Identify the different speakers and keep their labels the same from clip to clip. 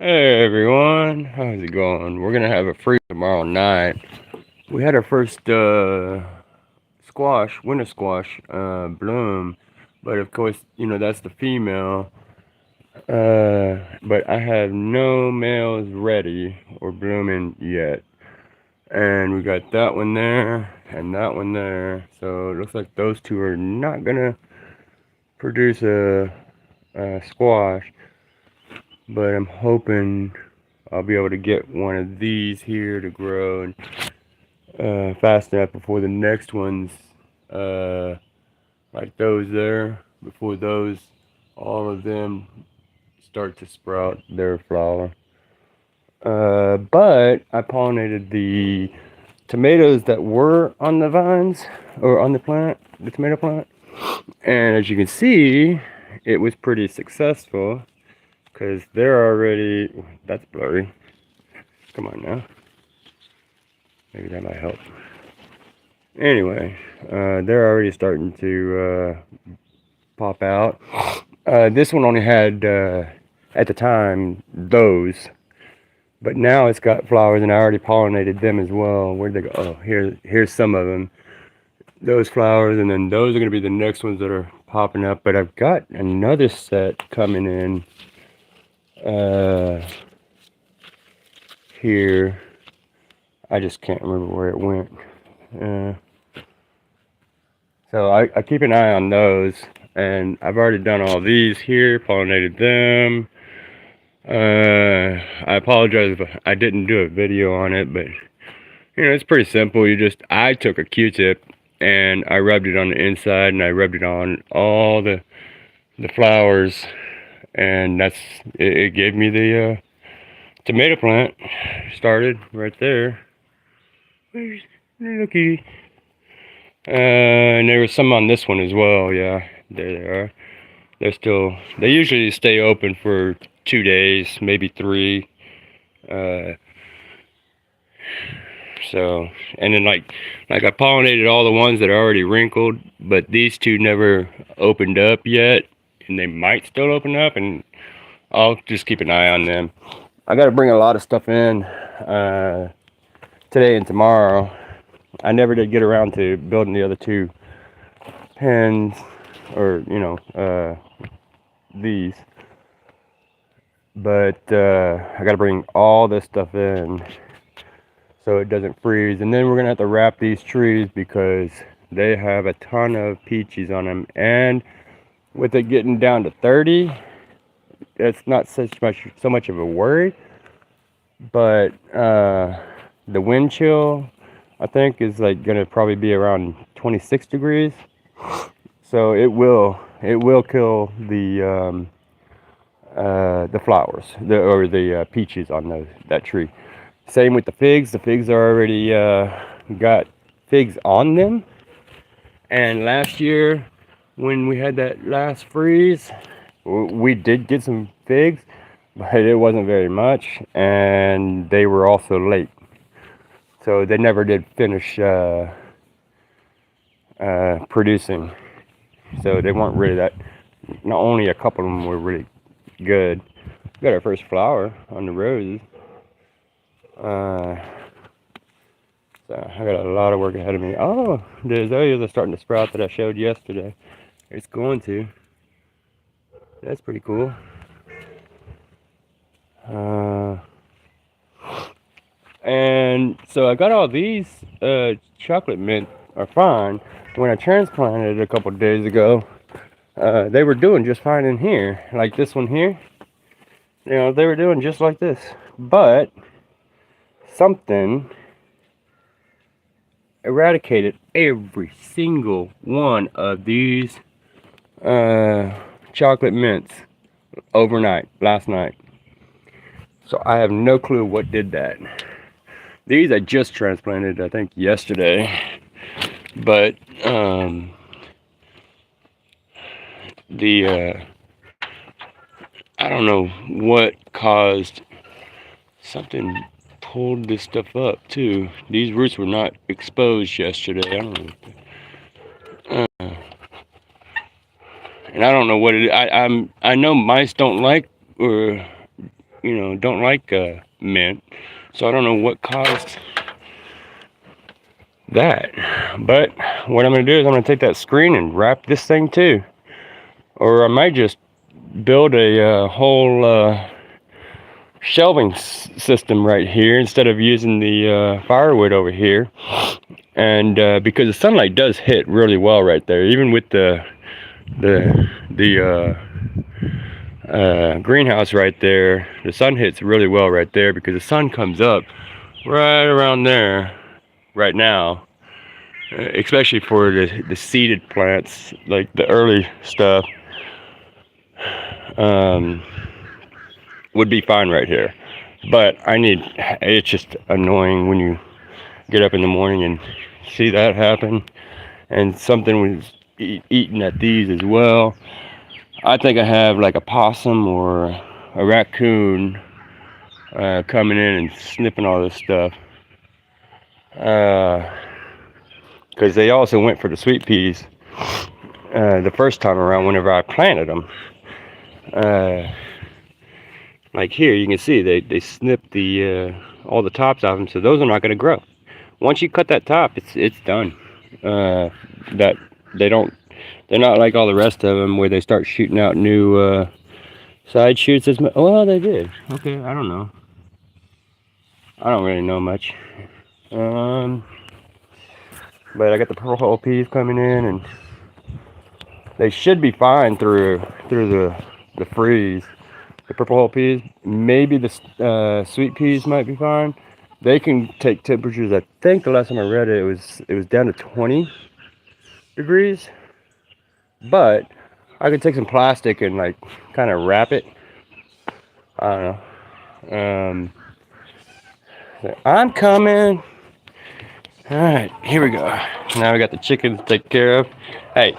Speaker 1: Hey everyone, how's it going? We're gonna have a free tomorrow night. We had our first squash, winter squash, bloom, but of course, that's the female. But I have no males ready or blooming yet, and we got that one there and that one there. So it looks like those two are not gonna produce a squash, but I'm hoping I'll be able to get one of these here to grow and fast enough before the next ones, uh, like those there, before those, all of them start to sprout their flower. But I pollinated the tomatoes that were on the vines or on the plant, the tomato plant, and as you can see, it was pretty successful because they're already. That's blurry. Come on now. Maybe that might help. Anyway, they're already starting to pop out. This one only had, at the time, those. But now it's got flowers, and I already pollinated them as well. Where'd they go? Oh, here's some of them. Those flowers, and then those are going to be the next ones that are popping up. But I've got another set coming in here. I just can't remember where it went. So I keep an eye on those, and I've already done all these here, pollinated them. I apologize if I didn't do a video on it, but it's pretty simple. I took a Q-tip and I rubbed it on the inside, and I rubbed it on all the flowers, and it gave me the tomato plant started right there. Where's the little kitty? And there was some on this one as well. Yeah, there they are. They usually stay open for 2 days, maybe 3. So, and then like I pollinated all the ones that are already wrinkled, but these two never opened up yet, and they might still open up, and I'll just keep an eye on them. I got to bring a lot of stuff in today and tomorrow. I never did get around to building the other two pens, or these, but I got to bring all this stuff in so it doesn't freeze. And then we're gonna have to wrap these trees because they have a ton of peaches on them, and with it getting down to 30, it's not so much of a worry. But the wind chill, I think, is like gonna probably be around 26 degrees, so it will kill the flowers, the peaches on that tree. Same with the figs. The figs are already got figs on them. And last year, when we had that last freeze, we did get some figs, but it wasn't very much, and they were also late. So they never did finish producing. So they weren't really that. Not only a couple of them were really good. Got our first flower on the roses. So I got a lot of work ahead of me. Oh, the azaleas are starting to sprout that I showed yesterday. It's going to. That's pretty cool. And so I got all these chocolate mint are fine. When I transplanted it a couple of days ago, they were doing just fine in here. Like this one here. They were doing just like this. But something eradicated every single one of these chocolate mints overnight, last night. So I have no clue what did that. These I just transplanted, I think, yesterday. But I don't know what caused, something pulled this stuff up too. These roots were not exposed yesterday. I don't know. And I don't know what it is. I know mice don't like don't like mint. So I don't know what caused that. But what I'm going to do is I'm going to take that screen and wrap this thing too. Or I might just build a whole shelving system right here instead of using the firewood over here. And because the sunlight does hit really well right there, even with the greenhouse right there, the sun hits really well right there because the sun comes up right around there right now, especially for the seeded plants, like the early stuff, would be fine right here. But it's just annoying when you get up in the morning and see that happen, and something was eating at these as well. I think I have like a possum or a raccoon coming in and snipping all this stuff. Because they also went for the sweet peas the first time around whenever I planted them. Like here, you can see they snipped the all the tops off them, so those are not going to grow. Once you cut that top, it's done. That they're not like all the rest of them where they start shooting out new side shoots. Well, they did. Okay, I don't know. I don't really know much. But I got the purple hull peas coming in, and they should be fine through the freeze. The purple hull peas, maybe the sweet peas might be fine. They can take temperatures. I think the last time I read it, it was down to 20 degrees. But I could take some plastic and like kind of wrap it. I don't know. I'm coming. All right, here we go. Now we got the chickens to take care of. Hey,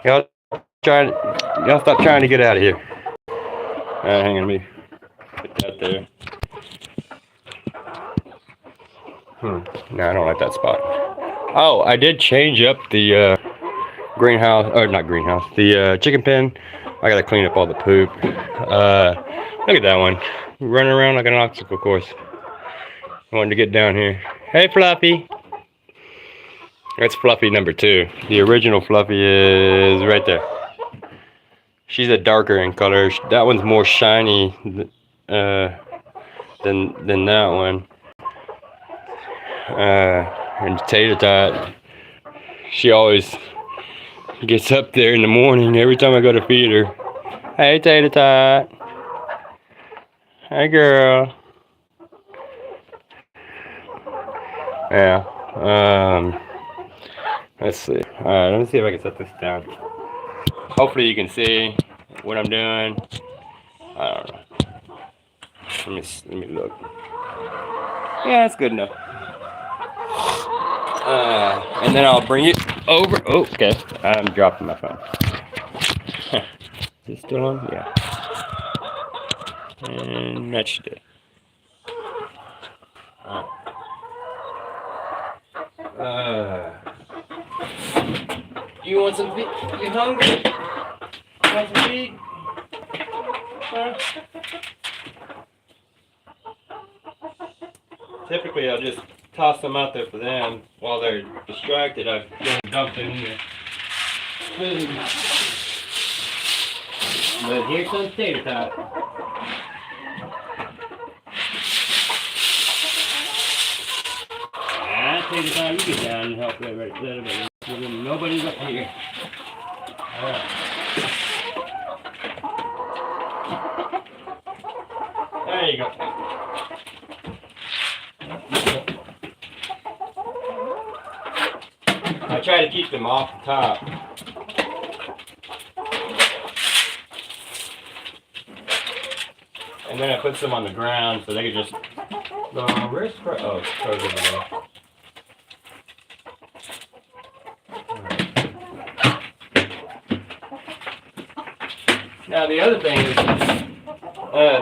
Speaker 1: y'all stop trying to get out of here. Hang on, let me put that there. No, I don't like that spot. Oh, I did change up the greenhouse, or not greenhouse, the chicken pen. I gotta clean up all the poop. Look at that one, running around like an obstacle course. I wanted to get down here. Hey, Fluffy. That's Fluffy number 2. The original Fluffy is right there. She's a darker in color. That one's more shiny than that one. And Tater Tot, she always gets up there in the morning every time I go to feed her. Hey, Tater Tot. Hey, girl. Yeah. Let's see. Alright, let me see if I can set this down. Hopefully you can see what I'm doing. I don't know. Let me look. Yeah, that's good enough. And then I'll bring it over. Oh, okay. I'm dropping my phone. Is it still on? Yeah. And that should do it. You want some feed? You hungry? You want some feed? Huh? Typically, I'll just toss them out there for them while they're distracted. I've dumped them in there. But here comes Tater Tot. Tater Tot, you get down and help that right there. Nobody's up here. Alright. There you go. I try to keep them off the top. And then I put some on the ground so they can just go, where's Crow? Oh, Crow's over there. Now the other thing is,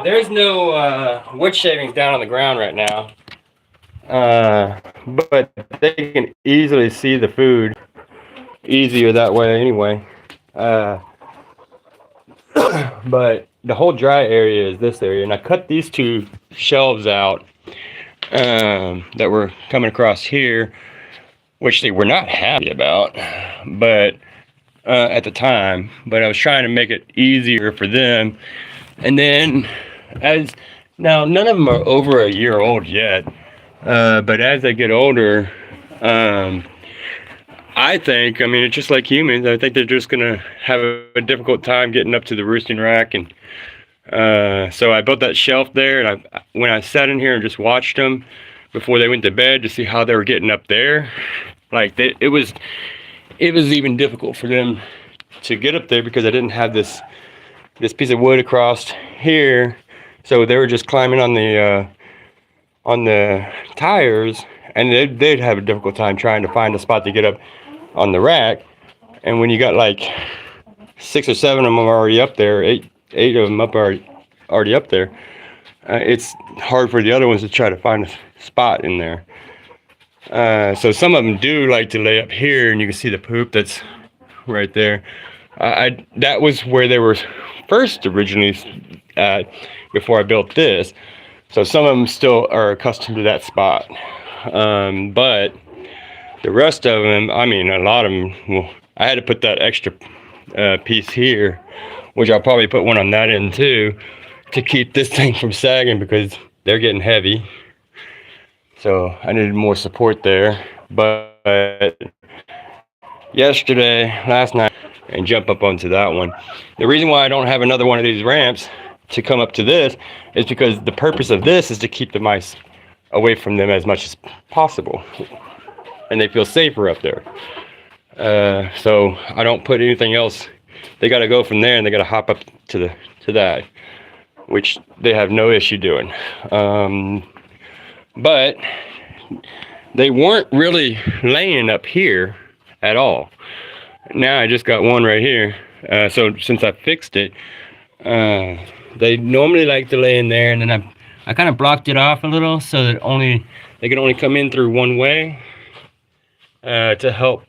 Speaker 1: there's no wood shavings down on the ground right now, but they can easily see the food easier that way anyway. But the whole dry area is this area, and I cut these two shelves out that were coming across here, which they were not happy about, but at the time. But I was trying to make it easier for them. And then, as now, none of them are over a year old yet, but as they get older, I think, I mean, it's just like humans. I think they're just gonna have a difficult time getting up to the roosting rack, and so I built that shelf there. And when I sat in here and just watched them before they went to bed to see how they were getting up there, like it was even difficult for them to get up there because I didn't have this piece of wood across here, so they were just climbing on the tires, and they'd have a difficult time trying to find a spot to get up on the rack. And when you got like 6 or 7 of them already up there, eight of them already up there, it's hard for the other ones to try to find a spot in there. So some of them do like to lay up here, and you can see the poop that's right there. That was where they were first originally at before I built this. So some of them still are accustomed to that spot. But the rest of them, I mean, a lot of them, well, I had to put that extra piece here, which I'll probably put one on that end too, to keep this thing from sagging because they're getting heavy. So I needed more support there. But last night, and jump up onto that one. The reason why I don't have another one of these ramps to come up to this is because the purpose of this is to keep the mice away from them as much as possible, and they feel safer up there. So I don't put anything else. They got to go from there, and they got to hop up to that, which they have no issue doing. But they weren't really laying up here at all. Now I just got one right here. So since I fixed it, they normally like to lay in there, and then I kind of blocked it off a little so that they can only come in through one way to help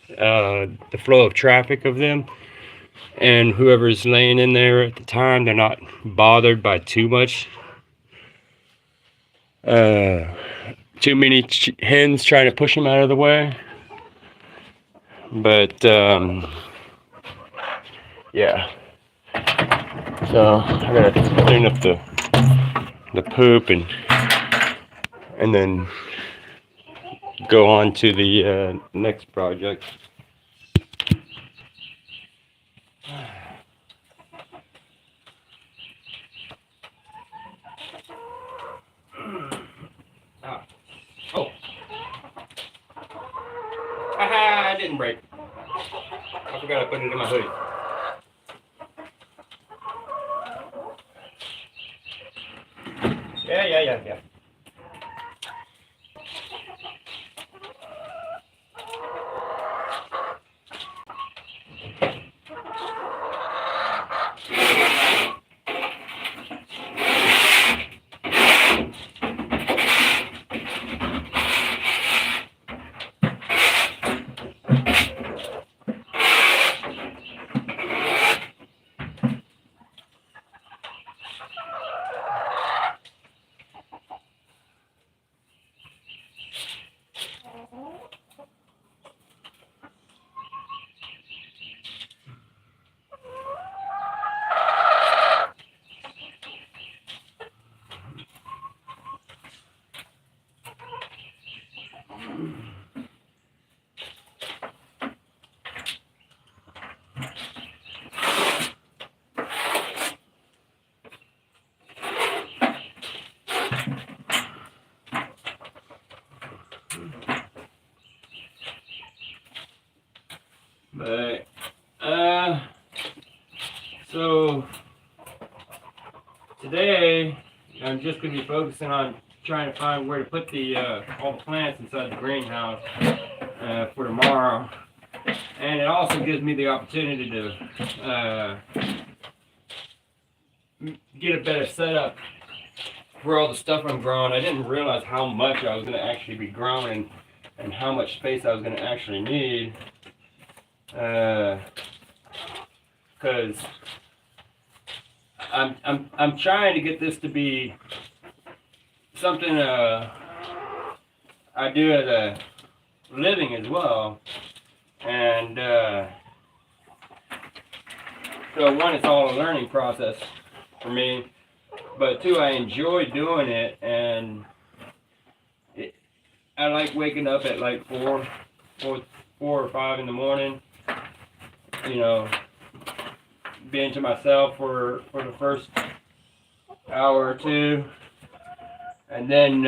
Speaker 1: the flow of traffic of them. And whoever's laying in there at the time, they're not bothered by too much. Too many hens trying to push them out of the way. But yeah, so I gotta clean up the poop and then go on to the next project. Oh, haha, it didn't break. I forgot to put it in my hoodie. Yeah. But so today I'm just going to be focusing on trying to find where to put the all the plants inside the greenhouse for tomorrow, and it also gives me the opportunity to get a better setup for all the stuff I'm growing. I didn't realize how much I was going to actually be growing and how much space I was going to actually need. Because I'm trying to get this to be something I do as a living as well, and so one, it's all a learning process for me, but two, I enjoy doing it, and I like waking up at like 4 or 5 in the morning, you know, being to myself for the first hour or two, and then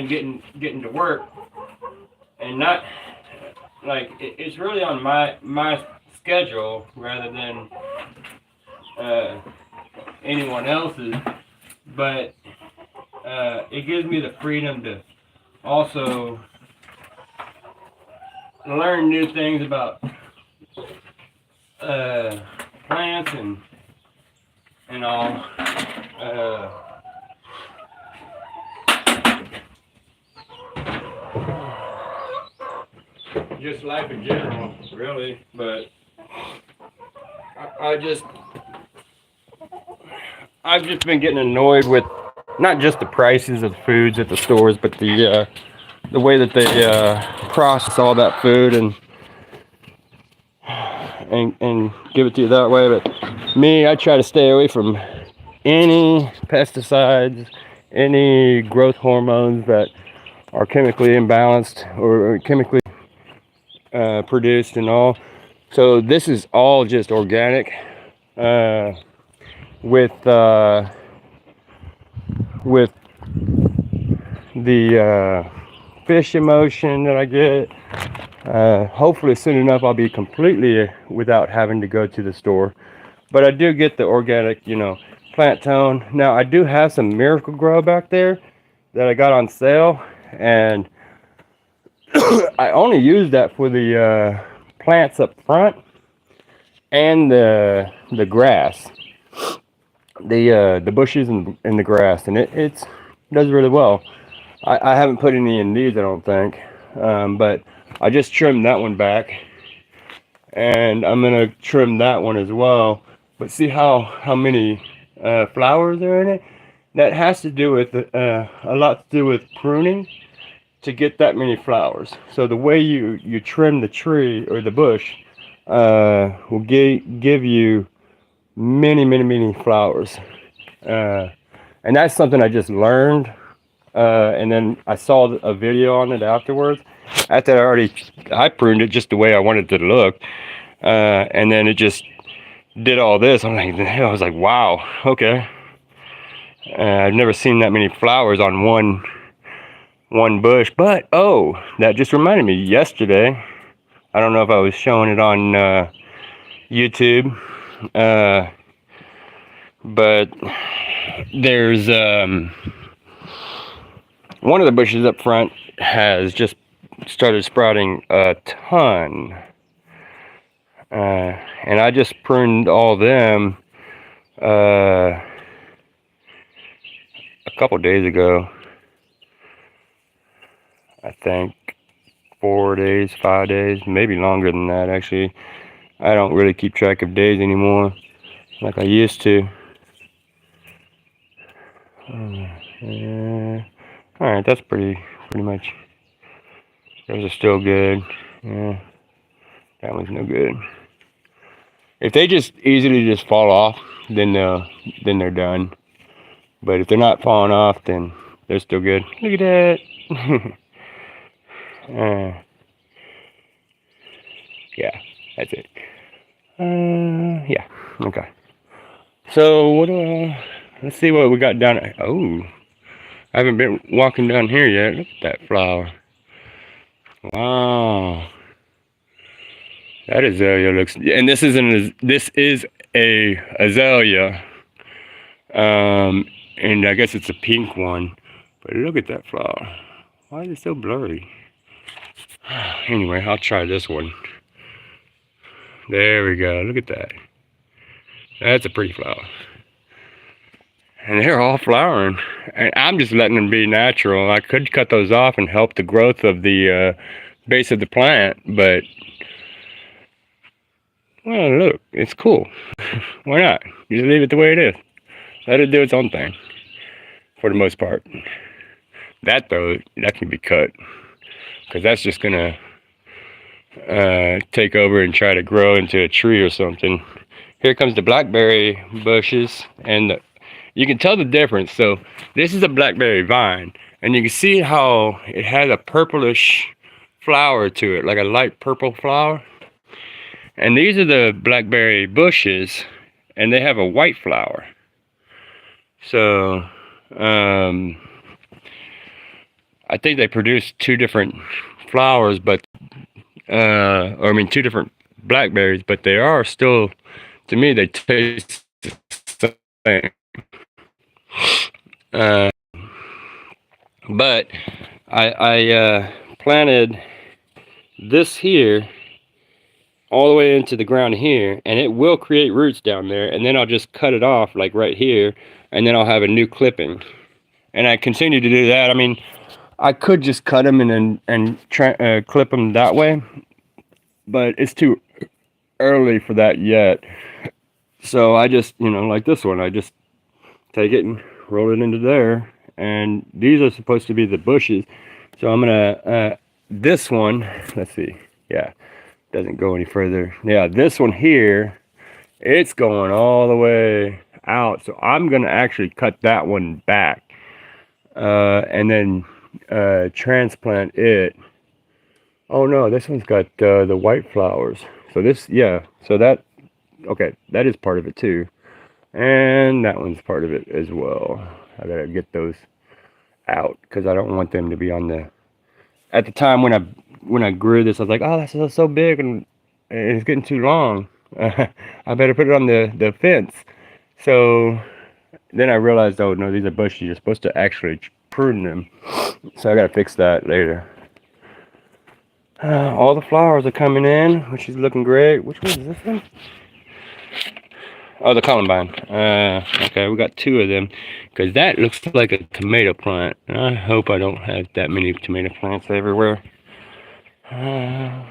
Speaker 1: getting to work, and not like it's really on my schedule rather than anyone else's, but it gives me the freedom to also learn new things about plants and all. Just life in general, really. But I've just been getting annoyed with not just the prices of foods at the stores, but the way that they process all that food and give it to you that way. But me, I try to stay away from any pesticides, any growth hormones that are chemically imbalanced or chemically produced and all. So this is all just organic with the fish emotion that I get. Hopefully soon enough I'll be completely without having to go to the store, but I do get the organic, you know, plant tone. Now I do have some Miracle Grow back there that I got on sale, and I only use that for the plants up front and the grass, the bushes and the grass, and it does really well. I haven't put any in these, I don't think, but I just trimmed that one back, and I'm gonna trim that one as well. But see how many flowers are in it? That has to do with a lot to do with pruning to get that many flowers. So the way you trim the tree or the bush will give you many flowers, and that's something I just learned, and then I saw a video on it afterwards. After I pruned it just the way I wanted it to look, and then it just did all this. I was like, wow, okay. I've never seen that many flowers on one bush. But oh, that just reminded me. Yesterday, I don't know if I was showing it on YouTube, but there's one of the bushes up front has just started sprouting a ton, and I just pruned all them a couple days ago. I think 4 days, 5 days, maybe longer than that actually. I don't really keep track of days anymore like I used to. Alright, that's pretty much. Those are still good. Yeah, that one's no good. If they just easily just fall off, then they're done. But if they're not falling off, then they're still good. Look at that. Yeah, that's it. Yeah, okay. So let's see what we got down. Oh, I haven't been walking down here yet. Look at that flower. Wow, that azalea looks. And this is a azalea. And I guess it's a pink one. But look at that flower. Why is it so blurry? Anyway, I'll try this one. There we go. Look at that. That's a pretty flower. And they're all flowering. And I'm just letting them be natural. I could cut those off and help the growth of the base of the plant, but well, look, it's cool. Why not? Just leave it the way it is. Let it do its own thing for the most part. That though, that can be cut because that's just gonna take over and try to grow into a tree or something. Here comes the blackberry bushes, and you can tell the difference. So this is a blackberry vine, and you can see how it has a purplish flower to it, like a light purple flower. And these are the blackberry bushes, and they have a white flower. So I think they produce two different flowers, but or I mean two different blackberries, but they are still, to me, they taste the same. But I planted this here all the way into the ground here, and it will create roots down there, and then I'll just cut it off like right here, and then I'll have a new clipping. And I continue to do that. I mean, I could just cut them and try clip them that way, but it's too early for that yet. So I just, you know, like this one, I just take it and roll it into there, and these are supposed to be the bushes. So I'm gonna this one, let's see, yeah, doesn't go any further. Yeah, this one here, it's going all the way out, so I'm gonna actually cut that one back and then transplant it. Oh no, this one's got the white flowers. So this, yeah, so that, okay, that is part of it too, and that one's part of it as well. I gotta get those out because I don't want them to be on the, at the time when I grew this, I was like, oh, that's so big and it's getting too long. I better put it on the fence. So then I realized, oh no, these are bushes. You're supposed to actually prune them. So I gotta fix that later. All the flowers are coming in, which is looking great. Which one is this one? Oh, the columbine. Okay, we got two of them, because that looks like a tomato plant. I hope I don't have that many tomato plants everywhere. And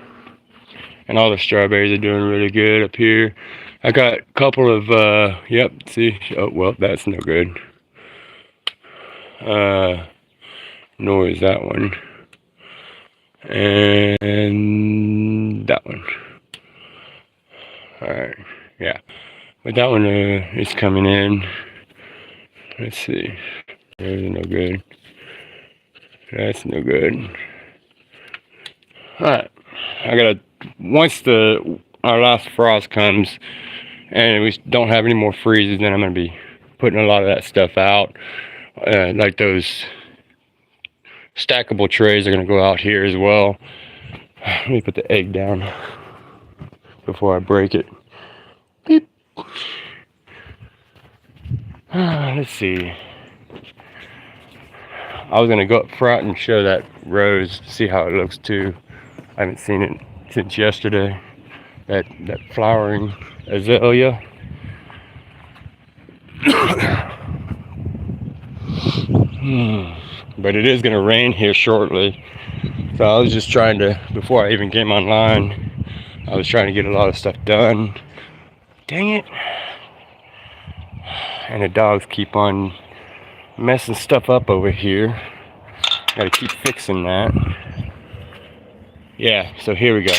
Speaker 1: all the strawberries are doing really good up here. I got a couple of, yep, see, oh, well, that's no good. Nor is that one. And that one. Alright, yeah. But that one is coming in. Let's see. There's no good. That's no good. Alright. I gotta, once our last frost comes and we don't have any more freezes, then I'm gonna be putting a lot of that stuff out. Like those stackable trays are gonna go out here as well. Let me put the egg down before I break it. Beep. Let's see. I was gonna go up front and show that rose, see how it looks too. I haven't seen it since yesterday. That flowering azalea. But it is gonna rain here shortly. So I was just trying to, before I even came online, I was trying to get a lot of stuff done. Dang it. And the dogs keep on messing stuff up over here. Gotta keep fixing that. Yeah, so here we go.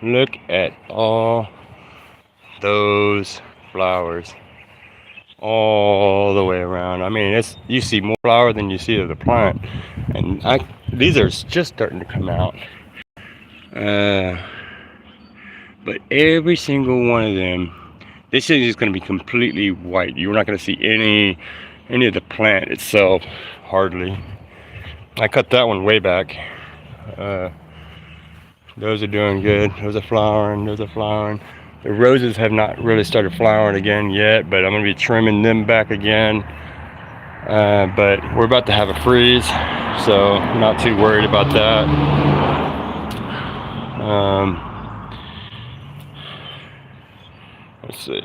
Speaker 1: Look at all those flowers all the way around. I mean, it's, you see more flower than you see of the plant, and these are just starting to come out. But every single one of them, this thing is going to be completely white. You're not going to see any of the plant itself, hardly. I cut that one way back. Those are doing good. Those are flowering. Those are flowering. The roses have not really started flowering again yet, but I'm going to be trimming them back again. But we're about to have a freeze, so I'm not too worried about that. Let's see.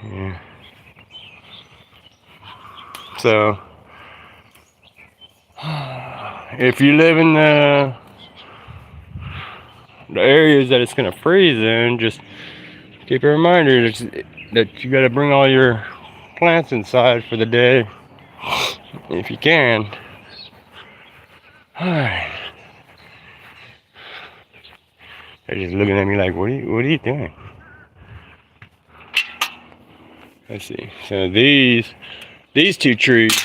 Speaker 1: Yeah. So, if you live in the areas that it's gonna freeze in, just keep a reminder that you got to bring all your plants inside for the day, if you can. Alright. They're just looking at me like, what are you doing? Let's see. So these two trees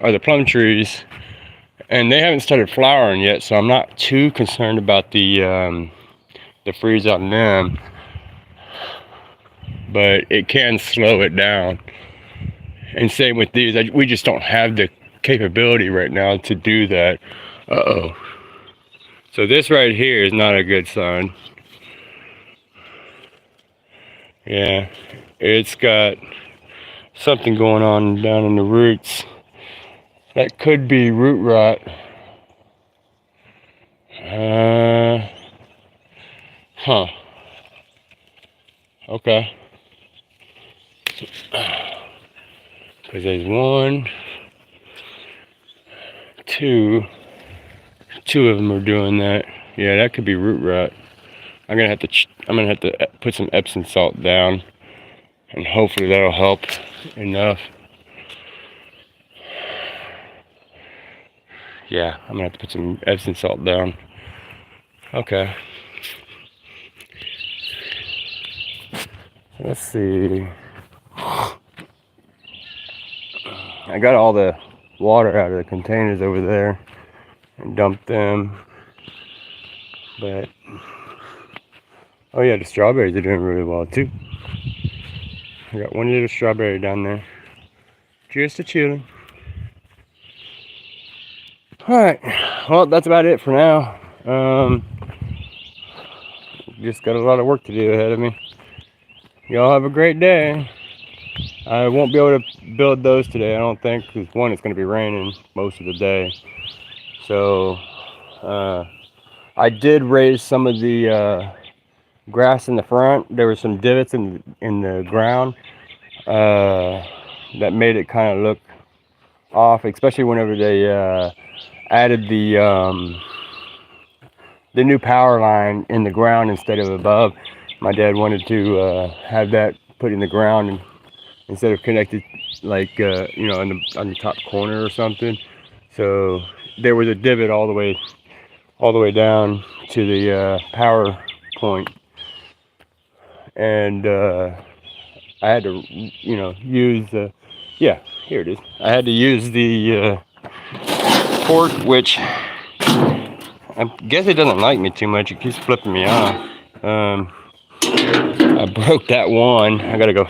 Speaker 1: are the plum trees, and they haven't started flowering yet, so I'm not too concerned about the freeze on them. But it can slow it down. And same with these. We just don't have the capability right now to do that. Uh-oh. So this right here is not a good sign. Yeah, it's got something going on down in the roots. That could be root rot. Huh. Okay. Because there's one, two of them are doing that. Yeah, that could be root rot. I'm gonna have to put some Epsom salt down, and hopefully that'll help enough. Yeah, I'm gonna have to put some Epsom salt down. Okay. Let's see. I got all the water out of the containers over there and dumped them. But oh yeah, the strawberries are doing really well too. I got one little strawberry down there. Cheers to chilling. Alright, well that's about it for now. Just got a lot of work to do ahead of me. Y'all have a great day. I won't be able to build those today, I don't think, because one, it's going to be raining most of the day. So I did raise some of the grass in the front. There were some divots in the ground that made it kind of look off, especially whenever they added the new power line in the ground instead of above. My dad wanted to have that put in the ground and instead of connected like you know, on the top corner or something. So there was a divot all the way down to the power point, and I had to, you know, use the, yeah, here it is. I had to use the fork, which I guess it doesn't like me too much. It keeps flipping me off. I broke that one. I gotta go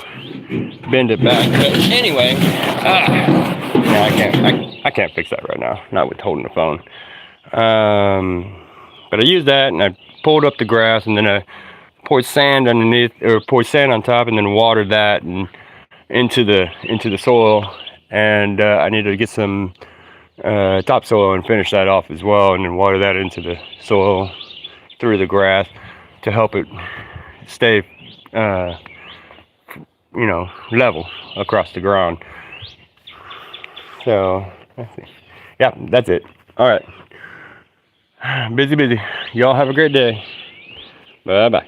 Speaker 1: bend it back. But anyway, no, I can't fix that right now. Not with holding the phone. But I used that and I pulled up the grass, and then I poured sand underneath, or poured sand on top, and then watered that and into the soil. And I needed to get some topsoil and finish that off as well, and then water that into the soil through the grass to help it stay you know, level across the ground. So let's see. Yeah, that's it. All right, busy. Y'all have a great day. Bye bye.